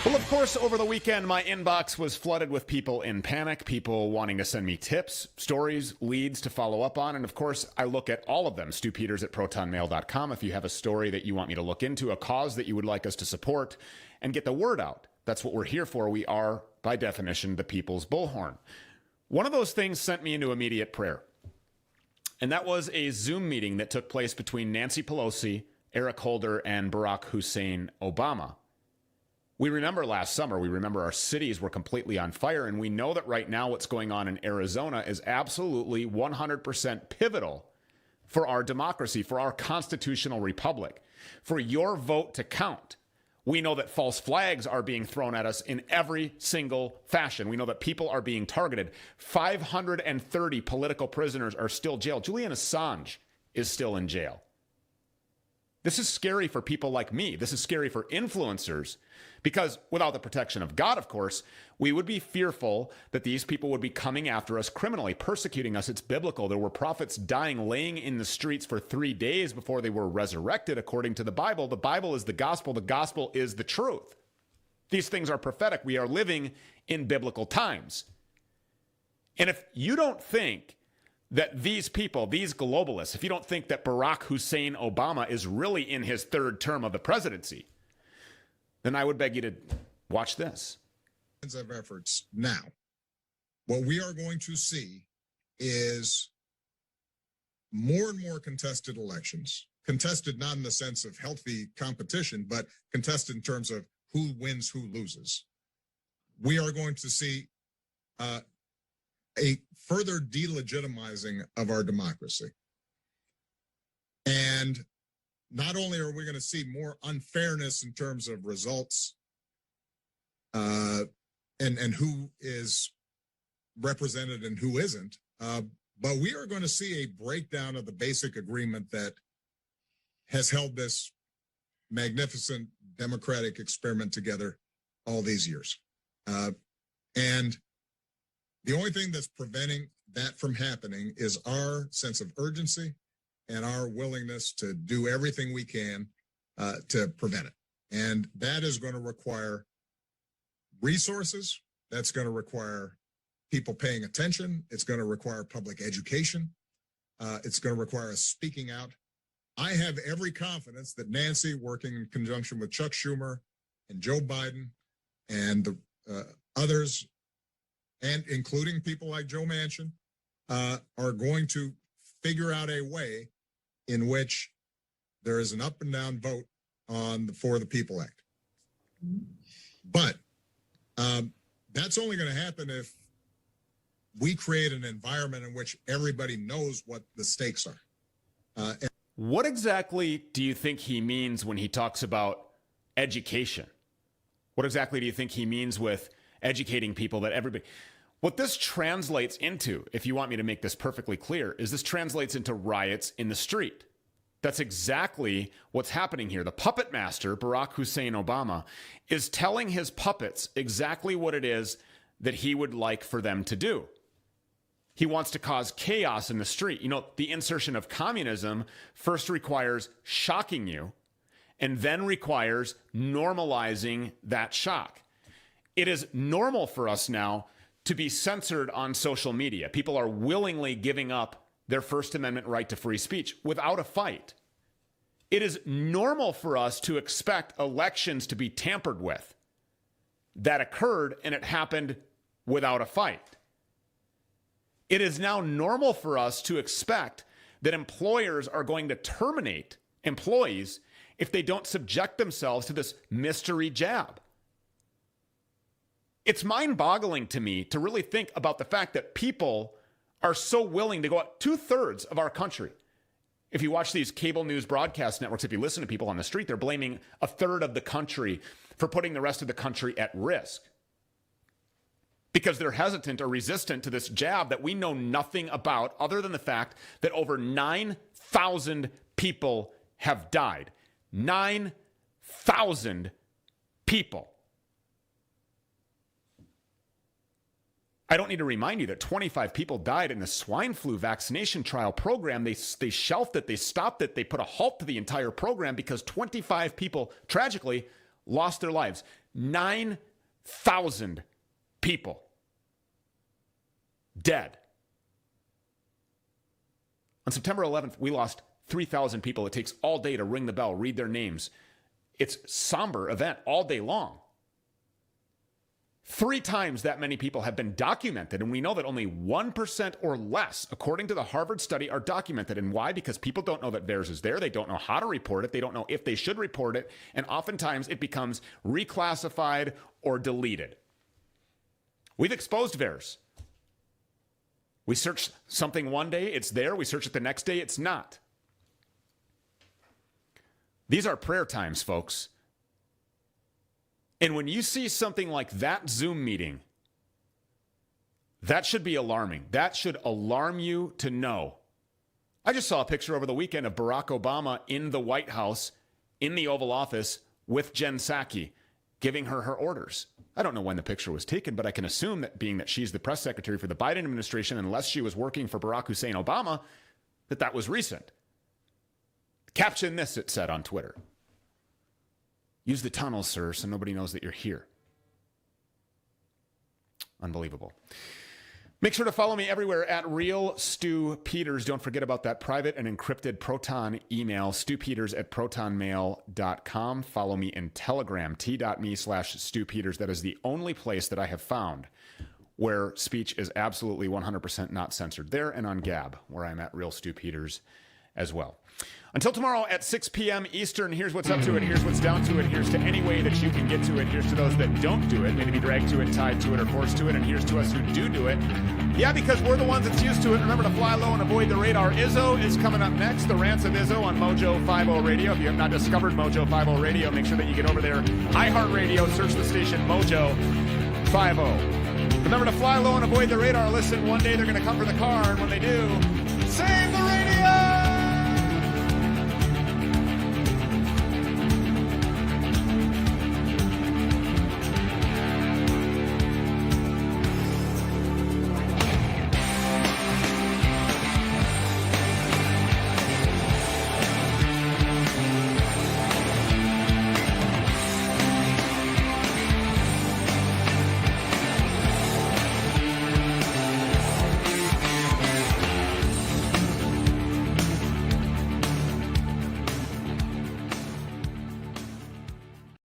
Well, of course, over the weekend, my inbox was flooded with people in panic, people wanting to send me tips, stories, leads to follow up on. And of course, I look at all of them. Stu Peters at protonmail.com. If you have a story that you want me to look into, a cause that you would like us to support, and get the word out. That's what we're here for. We are, by definition, the people's bullhorn. One of those things sent me into immediate prayer. And that was a Zoom meeting that took place between Nancy Pelosi, Eric Holder, and Barack Hussein Obama. We remember last summer, we remember our cities were completely on fire, and we know that right now what's going on in Arizona is absolutely 100% pivotal for our democracy, for our constitutional republic, for your vote to count. We know that false flags are being thrown at us in every single fashion. We know that people are being targeted. 530 political prisoners are still jailed. Julian Assange is still in jail. This is scary for people like me. This is scary for influencers because without the protection of God, of course, we would be fearful that these people would be coming after us criminally, persecuting us. It's biblical. There were prophets dying, laying in the streets for 3 days before they were resurrected, according to the Bible. The Bible is the gospel. The gospel is the truth. These things are prophetic. We are living in biblical times. And if you don't think that these people, these globalists, if you don't think that Barack Hussein Obama is really in his third term of the presidency, then I would beg you to watch this. Of efforts now, what we are going to see is more and more contested elections. Contested not in the sense of healthy competition, but contested in terms of who wins, who loses. We are going to see a further delegitimizing of our democracy. And not only are we going to see more unfairness in terms of results and who is represented and who isn't, but we are going to see a breakdown of the basic agreement that has held this magnificent democratic experiment together all these years. And the only thing that's preventing that from happening is our sense of urgency and our willingness to do everything we can to prevent it. And that is going to require resources. That's going to require people paying attention. It's going to require public education. It's going to require us speaking out. I have every confidence that Nancy, working in conjunction with Chuck Schumer and Joe Biden and the others, and including people like Joe Manchin, are going to figure out a way in which there is an up and down vote on the For the People Act. But that's only going to happen if we create an environment in which everybody knows what the stakes are. What exactly do you think he means when he talks about education? What exactly do you think he means with educating people that everybody... What this translates into, if you want me to make this perfectly clear, is this translates into riots in the street. That's exactly what's happening here. The puppet master, Barack Hussein Obama, is telling his puppets exactly what it is that he would like for them to do. He wants to cause chaos in the street. You know, the insertion of communism first requires shocking you and then requires normalizing that shock. It is normal for us now to be censored on social media. People are willingly giving up their First Amendment right to free speech without a fight. It is normal for us to expect elections to be tampered with. That occurred, and it happened without a fight. It is now normal for us to expect that employers are going to terminate employees if they don't subject themselves to this mystery jab. It's mind-boggling to me to really think about the fact that people are so willing to go out. 2/3 of our country, if you watch these cable news broadcast networks, if you listen to people on the street, they're blaming 1/3 of the country for putting the rest of the country at risk because they're hesitant or resistant to this jab that we know nothing about other than the fact that over 9,000 people have died. 9,000 people. I don't need to remind you that 25 people died in the swine flu vaccination trial program. They shelved it. They stopped it. They put a halt to the entire program because 25 people, tragically, lost their lives. 9,000 people dead. On September 11th, we lost 3,000 people. It takes all day to ring the bell, read their names. It's a somber event all day long. 3 times that many people have been documented, and we know that only 1% or less, according to the Harvard study, are documented. And why? Because people don't know that theirs is there. They don't know how to report it. They don't know if they should report it. And oftentimes it becomes reclassified or deleted. We've exposed VAERS. We search something one day, it's there. We search it the next day, it's not. These are prayer times, folks. And when you see something like that Zoom meeting, that should be alarming. That should alarm you to know. I just saw a picture over the weekend of Barack Obama in the White House, in the Oval Office, with Jen Psaki, giving her her orders. I don't know when the picture was taken, but I can assume that being that she's the press secretary for the Biden administration, unless she was working for Barack Hussein Obama, that was recent. Caption this, it said on Twitter. Use the tunnels, sir, so nobody knows that you're here. Unbelievable. Make sure to follow me everywhere at Real Stu Peters. Don't forget about that private and encrypted Proton email, stupeters@protonmail.com. Follow me in Telegram, t.me/Stu Peters. That is the only place that I have found where speech is absolutely 100% not censored. There and on Gab, where I'm at Real Stu Peters as well. Until tomorrow at 6 p.m. Eastern, here's what's up to it, here's what's down to it, here's to any way that you can get to it, here's to those that don't do it, maybe be dragged to it, tied to it, or forced to it, and here's to us who do it. Yeah, because we're the ones that's used to it. Remember to fly low and avoid the radar. Izzo is coming up next, the rants of Izzo on Mojo 50 Radio. If you have not discovered Mojo 50 Radio, make sure that you get over there. iHeartRadio, search the station Mojo 50. Remember to fly low and avoid the radar. Listen, one day they're going to come for the car, and when they do,